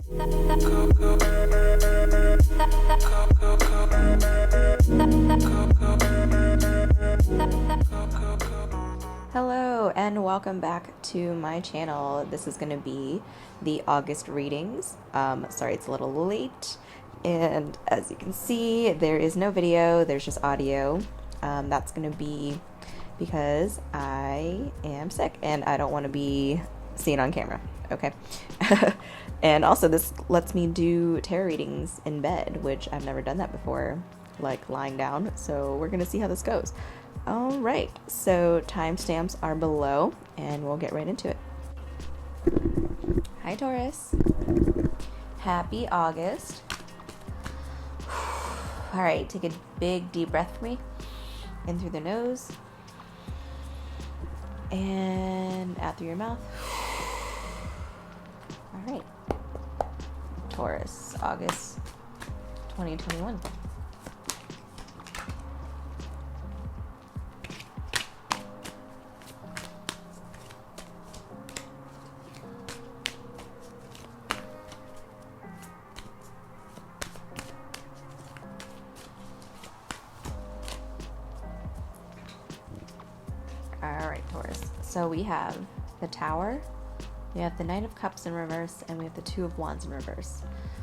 Hello and welcome back to my channel. This is going to be the August readings. Sorry it's a little late, and as you can see there is no video, there's just audio. That's going to be because I am sick and I don't want to be seen on camera, okay? And also this lets me do tarot readings in bed, which I've never done that before, like lying down, so we're gonna see how this goes. All right, so timestamps are below and we'll get right into it. Hi Taurus, happy August. All right, take a big deep breath for me, in through the nose and out through your mouth. All right, Taurus, August 2021. All right, Taurus. So we have the Tower, we have the Knight of Cups in reverse, and we have the Two of Wands in reverse.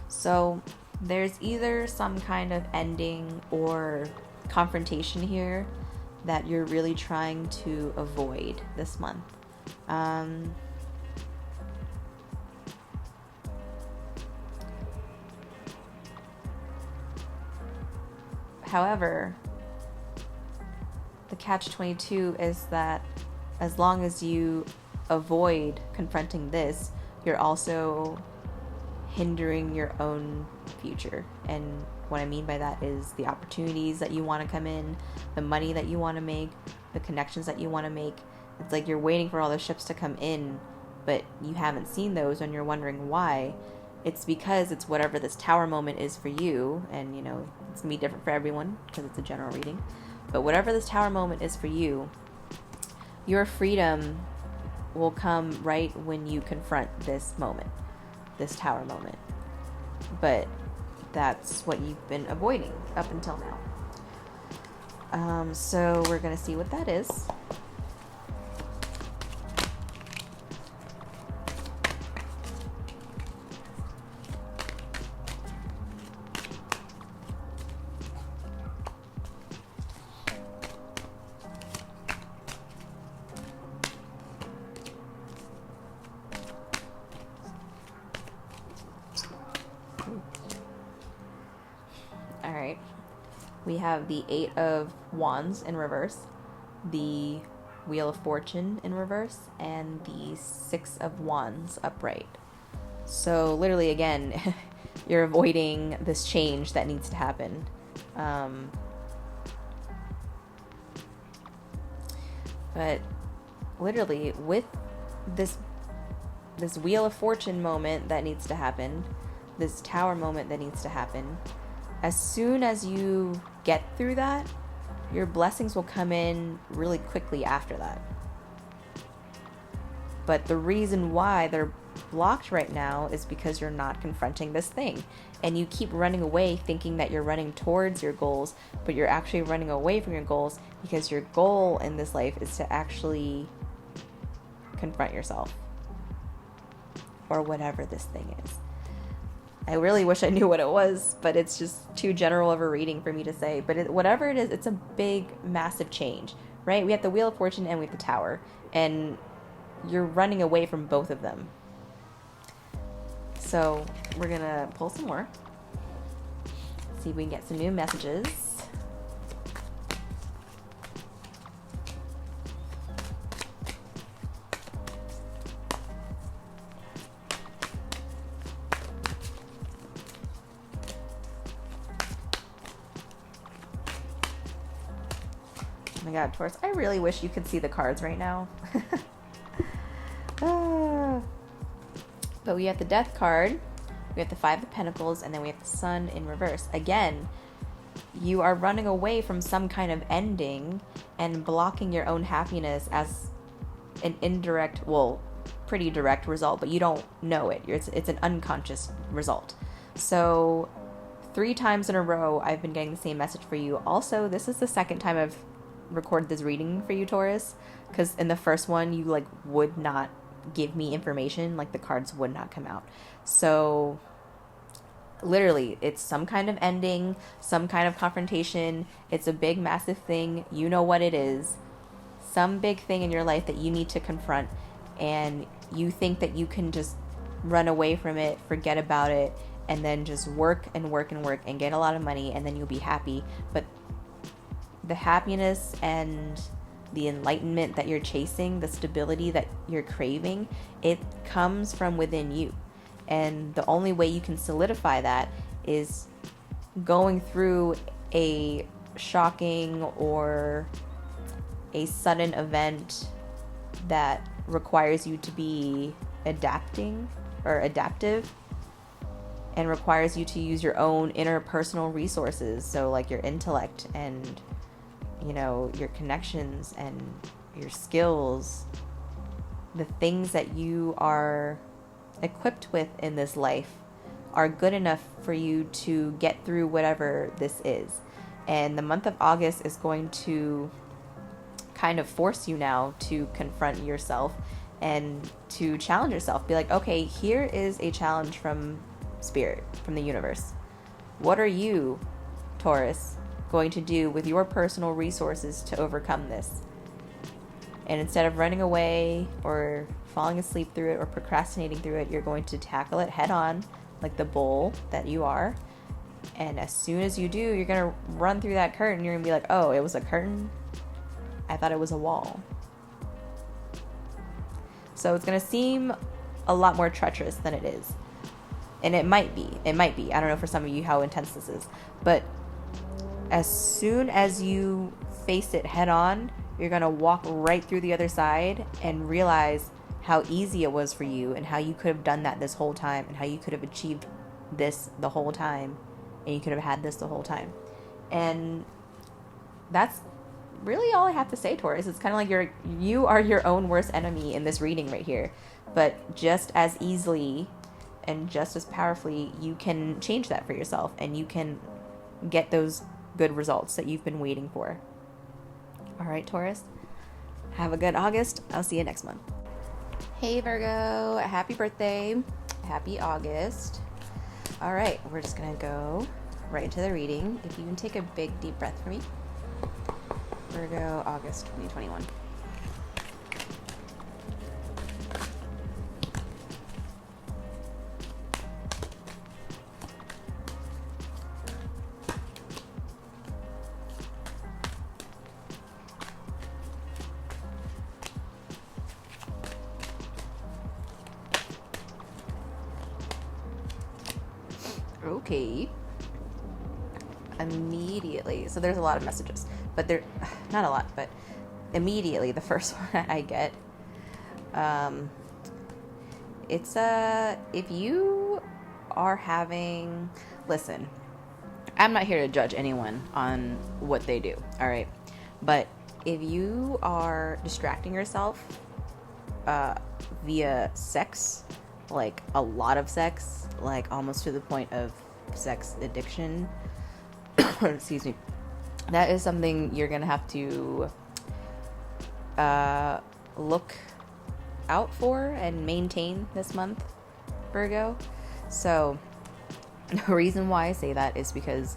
So there's either some kind of ending or confrontation here that you're really trying to avoid this month. However, the catch-22 is that as long as you avoid confronting this, you're also hindering your own future. And what I mean by that is the opportunities that you want to come in, the money that you want to make, the connections that you want to make. It's like you're waiting for all the ships to come in, but you haven't seen those and you're wondering why. It's because it's whatever this Tower moment is for you, and you know, it's gonna be different for everyone because it's a general reading. But whatever this Tower moment is for you, your freedom will come right when you confront this moment, this Tower moment. But that's what you've been avoiding up until now. So we're going to see what that is. Alright, we have the Eight of Wands in reverse, the Wheel of Fortune in reverse, and the Six of Wands upright. So literally, again, you're avoiding this change that needs to happen. But literally, with this Wheel of Fortune moment that needs to happen, this Tower moment that needs to happen, as soon as you get through that, your blessings will come in really quickly after that. But the reason why they're blocked right now is because you're not confronting this thing. And you keep running away thinking that you're running towards your goals, but you're actually running away from your goals because your goal in this life is to actually confront yourself. Or whatever this thing is. I really wish I knew what it was, but it's just too general of a reading for me to say. But whatever it is, it's a big, massive change, right? We have the Wheel of Fortune and we have the Tower, and you're running away from both of them. So we're going to pull some more, see if we can get some new messages. Oh my god, Taurus, I really wish you could see the cards right now. But we have the Death card, we have the Five of Pentacles, and then we have the Sun in reverse. Again, you are running away from some kind of ending and blocking your own happiness as an indirect, well, pretty direct result, but you don't know it. It's an unconscious result. So 3 times in a row, I've been getting the same message for you. Also, this is the second time I've recorded this reading for you, Taurus, because in the first one, you like would not give me information, like the cards would not come out. So literally, it's some kind of ending, some kind of confrontation. It's a big, massive thing. You know what it is. Some big thing in your life that you need to confront, and you think that you can just run away from it, forget about it, and then just work and work and work and get a lot of money, and then you'll be happy. But the happiness and the enlightenment that you're chasing, the stability that you're craving, it comes from within you. And the only way you can solidify that is going through a shocking or a sudden event that requires you to be adaptive, and requires you to use your own interpersonal resources. So like your intellect and, you know, your connections and your skills, the things that you are equipped with in this life are good enough for you to get through whatever this is. And the month of August is going to kind of force you now to confront yourself and to challenge yourself. Be like, okay, here is a challenge from Spirit, from the universe. What are you, Taurus, going to do with your personal resources to overcome this? And instead of running away or falling asleep through it or procrastinating through it, you're going to tackle it head on, like the bull that you are. And as soon as you do, you're going to run through that curtain. You're going to be like, oh, it was a curtain? I thought it was a wall. So it's going to seem a lot more treacherous than it is. And it might be. I don't know for some of you how intense this is. But as soon as you face it head on, you're going to walk right through the other side and realize how easy it was for you, and how you could have done that this whole time, and how you could have achieved this the whole time, and you could have had this the whole time. And that's really all I have to say, Taurus. It's kind of like you are your own worst enemy in this reading right here. But just as easily and just as powerfully, you can change that for yourself, and you can get those good results that you've been waiting for. All right, Taurus. Have a good August. I'll see you next month. Hey, Virgo. Happy birthday. Happy August. All right, we're just going to go right into the reading. If you can take a big, deep breath for me. Virgo, August 2021. Okay. Immediately, so there's a lot of messages, but they're not a lot, but immediately the first one I get, it's if you are having, listen, I'm not here to judge anyone on what they do, all right, but if you are distracting yourself via sex, like a lot of sex, like almost to the point of sex addiction, excuse me, that is something you're gonna have to look out for and maintain this month, Virgo. So the reason why I say that is because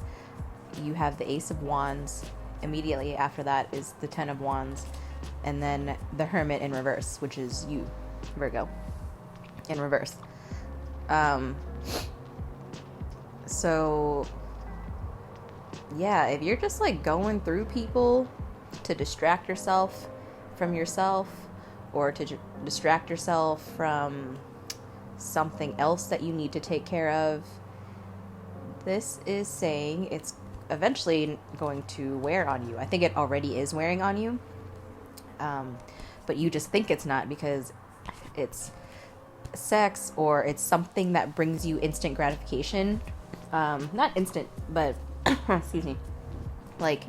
you have the Ace of Wands. Immediately after that is the Ten of Wands, and then the Hermit in reverse, which is you, Virgo, in reverse. So yeah, if you're just like going through people to distract yourself from yourself, or to distract yourself from something else that you need to take care of, this is saying it's eventually going to wear on you. I think it already is wearing on you, but you just think it's not because it's sex or it's something that brings you instant gratification. Not instant, but excuse me, like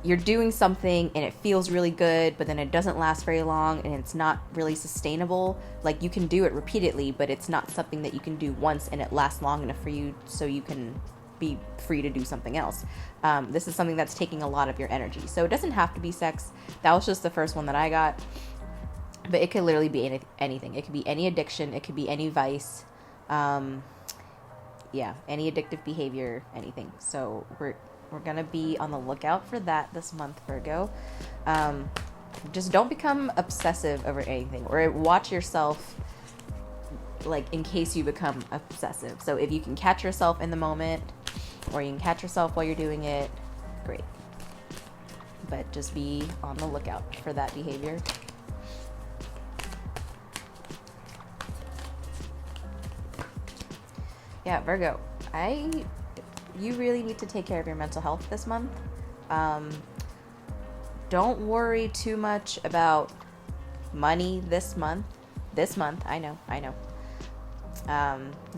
you're doing something and it feels really good, but then it doesn't last very long and it's not really sustainable. Like, you can do it repeatedly, but it's not something that you can do once and it lasts long enough for you so you can be free to do something else. This is something that's taking a lot of your energy. So it doesn't have to be sex. That was just the first one that I got. But it could literally be anything. It could be any addiction. It could be any vice. Any addictive behavior, anything. So we're going to be on the lookout for that this month, Virgo. Just don't become obsessive over anything, or watch yourself, like, in case you become obsessive. So if you can catch yourself in the moment, or you can catch yourself while you're doing it, great. But just be on the lookout for that behavior. Yeah, Virgo, you really need to take care of your mental health this month. Don't worry too much about money this month. I know.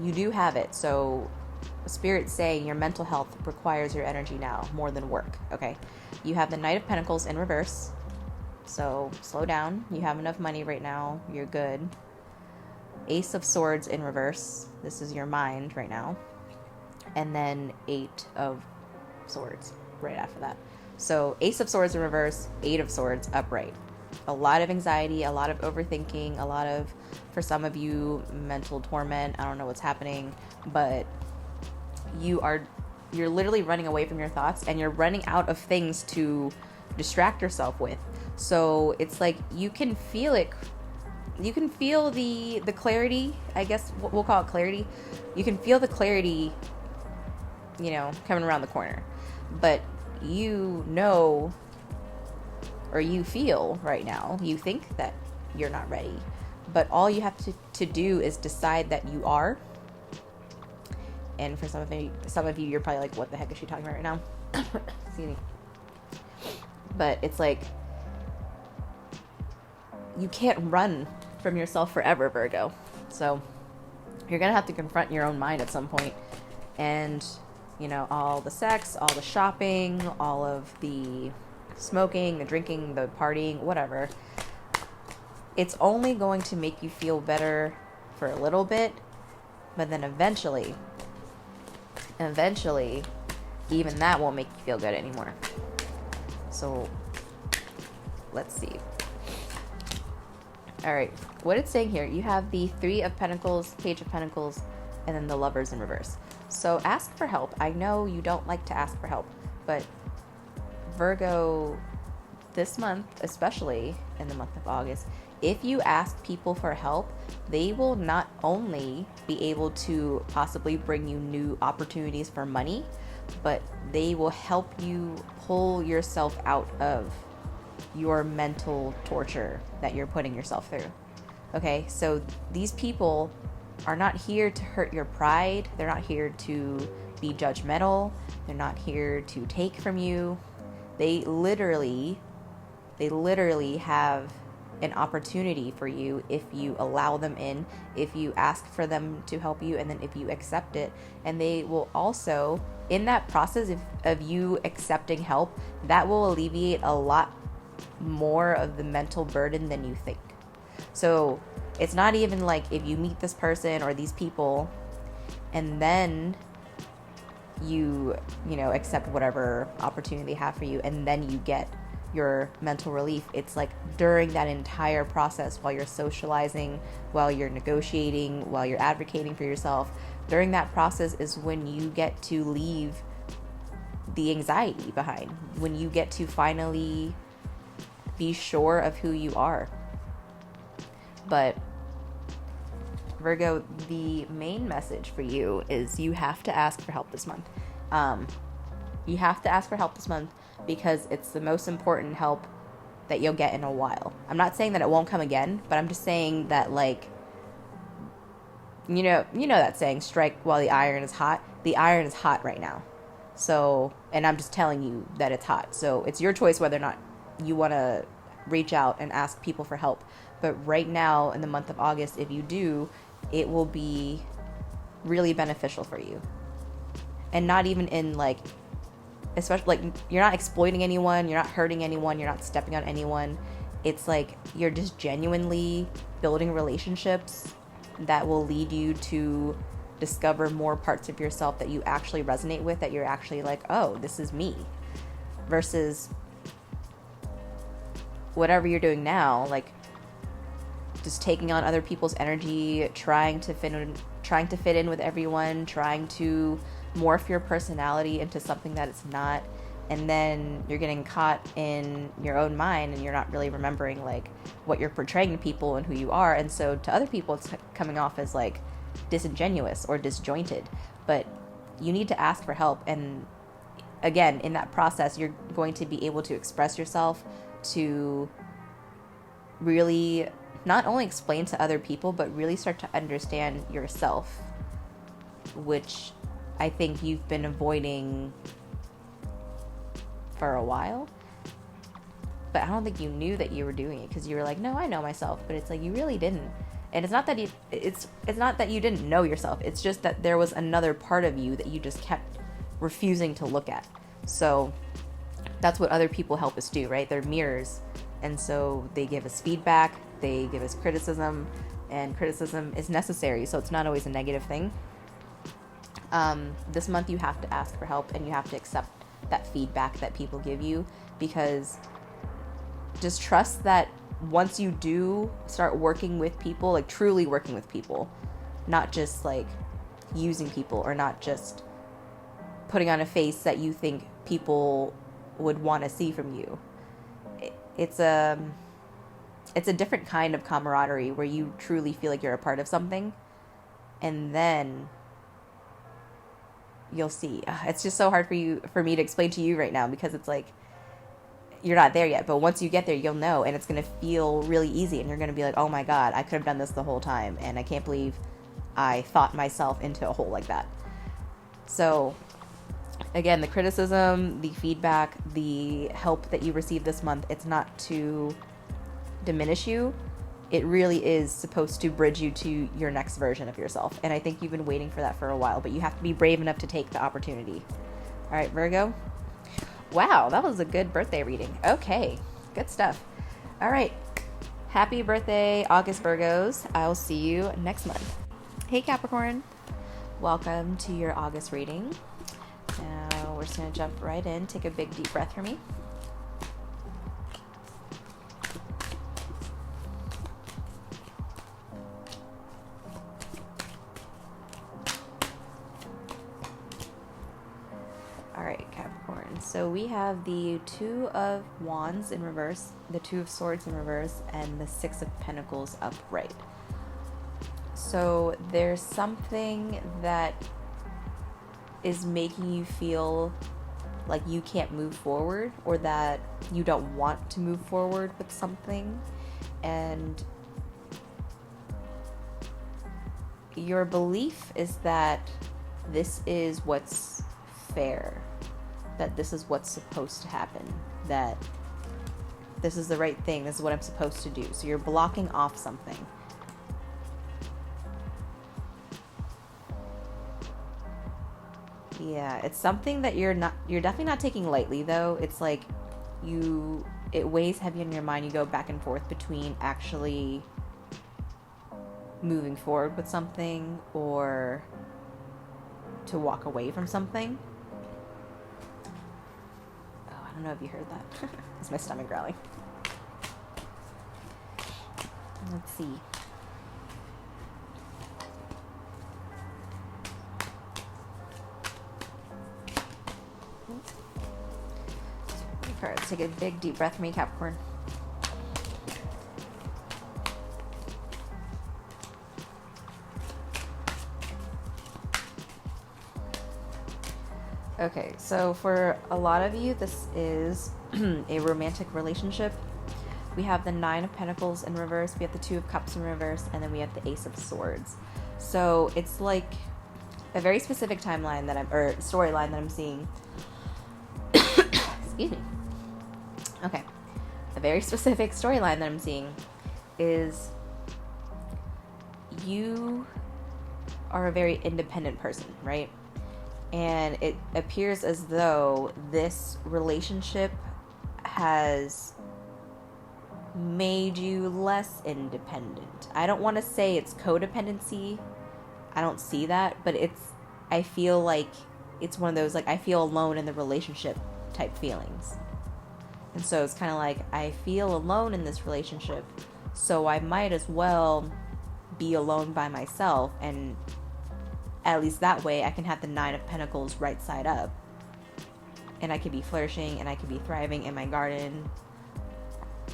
You do have it. So Spirit's saying your mental health requires your energy now more than work. Okay. You have the Knight of Pentacles in reverse. So slow down. You have enough money right now. You're good. Ace of Swords in reverse. This is your mind right now. And then 8 of Swords right after that. So Ace of Swords in reverse, 8 of Swords upright. A lot of anxiety, a lot of overthinking, a lot of, for some of you, mental torment. I don't know what's happening, but you're literally running away from your thoughts, and you're running out of things to distract yourself with. So it's like you can feel it. You can feel the clarity, I guess we'll call it clarity. You can feel the clarity, coming around the corner. But you know, or you feel right now, you think that you're not ready. But all you have to do is decide that you are. And for some of you, you're probably like, what the heck is she talking about right now? Excuse me. But it's like, you can't run from yourself forever, Virgo. So you're going to have to confront your own mind at some point. And, all the sex, all the shopping, all of the smoking, the drinking, the partying, whatever. It's only going to make you feel better for a little bit. But then eventually, even that won't make you feel good anymore. So let's see. All right, what it's saying here, you have the 3 of Pentacles, Page of Pentacles, and then the Lovers in reverse. So ask for help. I know you don't like to ask for help, but Virgo, this month, especially in the month of August, if you ask people for help, they will not only be able to possibly bring you new opportunities for money, but they will help you pull yourself out of your mental torture that you're putting yourself through. Okay, so these people are not here to hurt your pride. They're not here to be judgmental. They're not here to take from you. They literally have an opportunity for you if you allow them in, if you ask for them to help you, and then if you accept it. And they will also, in that process of you accepting help, that will alleviate a lot more of the mental burden than you think. So it's not even like if you meet this person or these people and then you accept whatever opportunity they have for you and then you get your mental relief. It's like during that entire process, while you're socializing, while you're negotiating, while you're advocating for yourself, during that process is when you get to leave the anxiety behind, when you get to finally be sure of who you are. But Virgo, the main message for you is you have to ask for help this month. You have to ask for help this month because it's the most important help that you'll get in a while. I'm not saying that it won't come again, but I'm just saying that, like, you know that saying, strike while the iron is hot. The iron is hot right now. So, and I'm just telling you that it's hot. So it's your choice whether or not you want to reach out and ask people for help. But right now, in the month of August, if you do, it will be really beneficial for you. And not even in, like, especially like you're not exploiting anyone, you're not hurting anyone, you're not stepping on anyone. It's like you're just genuinely building relationships that will lead you to discover more parts of yourself that you actually resonate with, that you're actually like, oh, this is me, versus whatever you're doing now, like just taking on other people's energy, trying to fit in with everyone, trying to morph your personality into something that it's not, and then you're getting caught in your own mind and you're not really remembering like what you're portraying to people and who you are, and so to other people it's coming off as like disingenuous or disjointed. But you need to ask for help, and again, in that process you're going to be able to express yourself, to really not only explain to other people but really start to understand yourself, which I think you've been avoiding for a while. But I don't think you knew that you were doing it, because you were like, no, I know myself, but it's like you really didn't. And it's not that it's not that you didn't know yourself, it's just that there was another part of you that you just kept refusing to look at. So that's what other people help us do, right? They're mirrors, and so they give us feedback, they give us criticism, and criticism is necessary, so it's not always a negative thing. This month you have to ask for help, and you have to accept that feedback that people give you, because just trust that once you do start working with people, like truly working with people, not just like using people, or not just putting on a face that you think people would want to see from you. It's a different kind of camaraderie where you truly feel like you're a part of something, and then you'll see. It's just so hard for me to explain to you right now, because it's like you're not there yet, but once you get there you'll know, and it's going to feel really easy, and you're going to be like, oh my god, I could have done this the whole time, and I can't believe I thought myself into a hole like that. So again, the criticism, the feedback, the help that you receive this month, it's not to diminish you. It really is supposed to bridge you to your next version of yourself. And I think you've been waiting for that for a while, but you have to be brave enough to take the opportunity. All right, Virgo. Wow, that was a good birthday reading. Okay, good stuff. All right. Happy birthday, August Virgos. I'll see you next month. Hey, Capricorn. Welcome to your August reading. Now we're just going to jump right in. Take a big deep breath for me. Alright, Capricorn. So we have the Two of Wands in reverse, the Two of Swords in reverse, and the Six of Pentacles upright. So there's something that is making you feel like you can't move forward, or that you don't want to move forward with something, and your belief is that this is what's fair, that this is what's supposed to happen, that this is the right thing, this is what I'm supposed to do. So you're blocking off something. Yeah, it's something that you're definitely not taking lightly, though. It's like it weighs heavy on your mind. You go back and forth between actually moving forward with something or to walk away from something. Oh, I don't know if you heard that. It's my stomach growling. Let's see. Let's take a big deep breath for me, Capricorn. Okay, so for a lot of you, this is a romantic relationship. We have the Nine of Pentacles in reverse, we have the Two of Cups in reverse, and then we have the Ace of Swords. So it's like a very specific timeline storyline that I'm seeing. Excuse me. Okay. A very specific storyline that I'm seeing is you are a very independent person, right? And it appears as though this relationship has made you less independent. I don't want to say it's codependency. I don't see that, but I feel like it's one of those, like, I feel alone in the relationship type feelings. And so it's kind of like, I feel alone in this relationship, so I might as well be alone by myself, and at least that way I can have the Nine of Pentacles right side up, and I could be flourishing and I could be thriving in my garden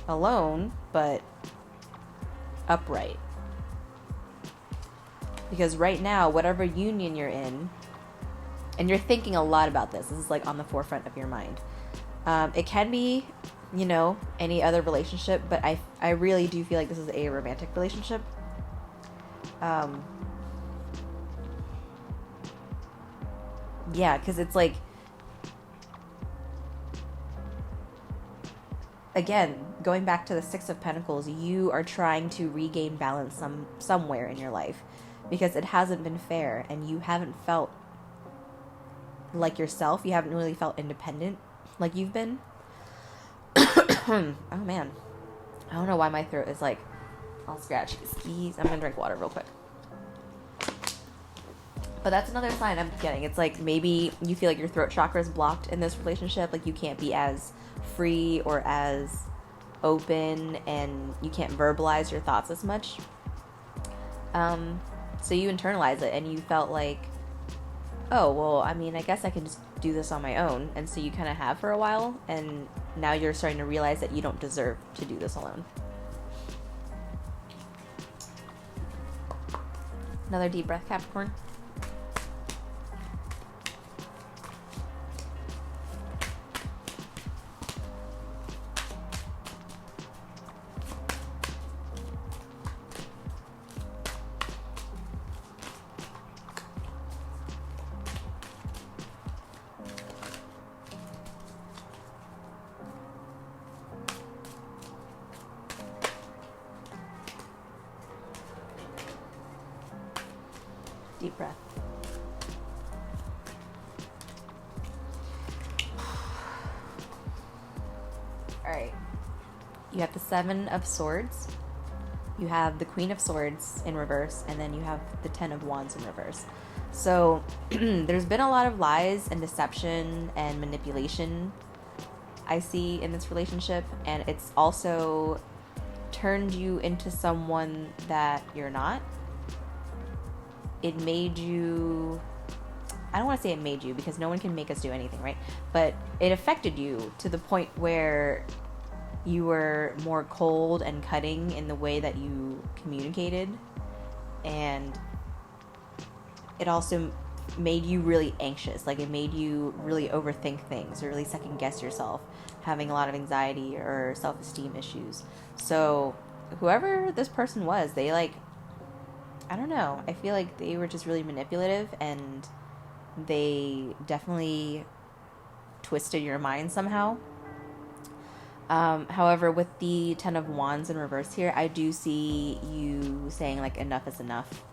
alone, but upright. Because right now, whatever union you're in, and you're thinking a lot about this is like on the forefront of your mind. It can be, any other relationship, but I really do feel like this is a romantic relationship. Yeah, because it's like, again, going back to the Six of Pentacles, you are trying to regain balance somewhere in your life, because it hasn't been fair, and you haven't felt like yourself. You haven't really felt independent like you've been. Oh man, I don't know why my throat is like all scratchy. Skis. I'm gonna drink water real quick. But that's another sign I'm getting. It's like maybe you feel like your throat chakra is blocked in this relationship. Like you can't be as free or as open, and you can't verbalize your thoughts as much. So you internalize it, and you felt like, oh, well, I mean, I guess I can just do this on my own. And so you kind of have for a while, and now you're starting to realize that you don't deserve to do this alone. Another deep breath, Capricorn. Deep breath. Alright. You have the Seven of Swords. You have the Queen of Swords in reverse. And then you have the Ten of Wands in reverse. So, there's been a lot of lies and deception and manipulation I see in this relationship. And it's also turned you into someone that you're not. It made you, I don't want to say it made you, because no one can make us do anything, right? But it affected you to the point where you were more cold and cutting in the way that you communicated. And it also made you really anxious. Like it made you really overthink things, or really second guess yourself, having a lot of anxiety or self-esteem issues. So whoever this person was, they I don't know. I feel like they were just really manipulative, and they definitely twisted your mind somehow. However, with the Ten of Wands in reverse here, I do see you saying like enough is enough.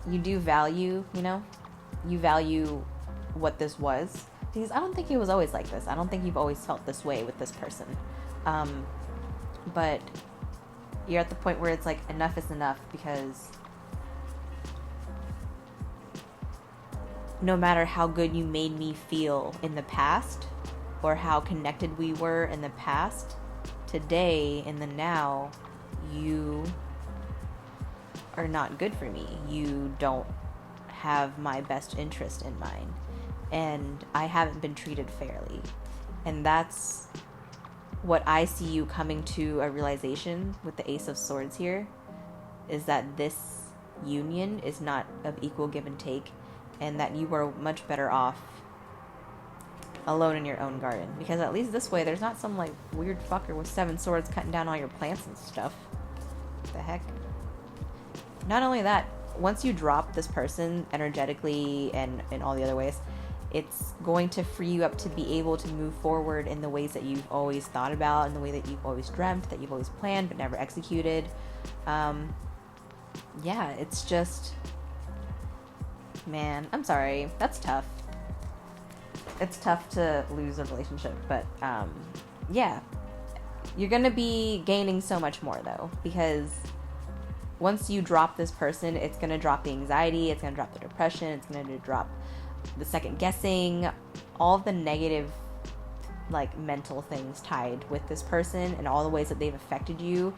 You do value, you value what this was, because I don't think it was always like this. I don't think you've always felt this way with this person. But you're at the point where it's like enough is enough, because no matter how good you made me feel in the past, or how connected we were in the past, today in the now, you are not good for me. You don't have my best interest in mind, and I haven't been treated fairly. And that's what I see you coming to a realization with the Ace of Swords here, is that this union is not of equal give and take, and that you are much better off alone in your own garden. Because at least this way, there's not some like weird fucker with 7 swords cutting down all your plants and stuff. What the heck? Not only that, once you drop this person energetically and in all the other ways, it's going to free you up to be able to move forward in the ways that you've always thought about, in the way that you've always dreamt, that you've always planned but never executed. yeah, it's just, man, I'm sorry. That's tough. It's tough to lose a relationship, but yeah, you're gonna be gaining so much more though, because once you drop this person, it's gonna drop the anxiety, it's gonna drop the depression, it's gonna drop the second guessing, all of the negative, like, mental things tied with this person and all the ways that they've affected you.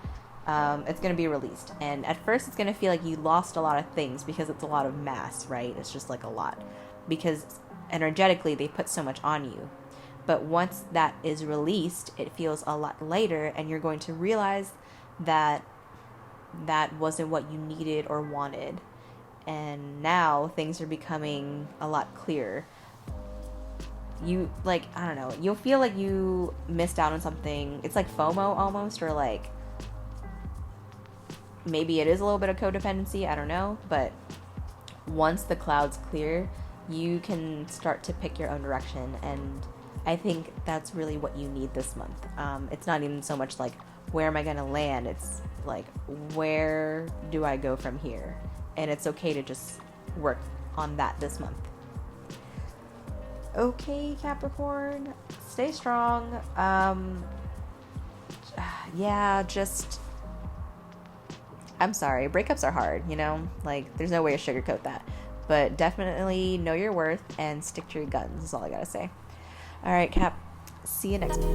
It's going to be released. And at first it's going to feel like you lost a lot of things because it's a lot of mass, right? It's just like a lot. Because energetically they put so much on you. But once that is released, it feels a lot lighter, and you're going to realize that that wasn't what you needed or wanted. And now things are becoming a lot clearer. You, like, I don't know, you'll feel like you missed out on something. It's like FOMO almost, or like, maybe it is a little bit of codependency, I don't know, but once the clouds clear, you can start to pick your own direction, and I think that's really what you need this month. It's not even so much like, where am I gonna land? It's like, where do I go from here? And it's okay to just work on that this month. Okay, Capricorn, stay strong. Yeah, just, I'm sorry, breakups are hard, you know? Like, there's no way to sugarcoat that. But definitely know your worth and stick to your guns, is all I gotta say. All right, Cap, see you next week.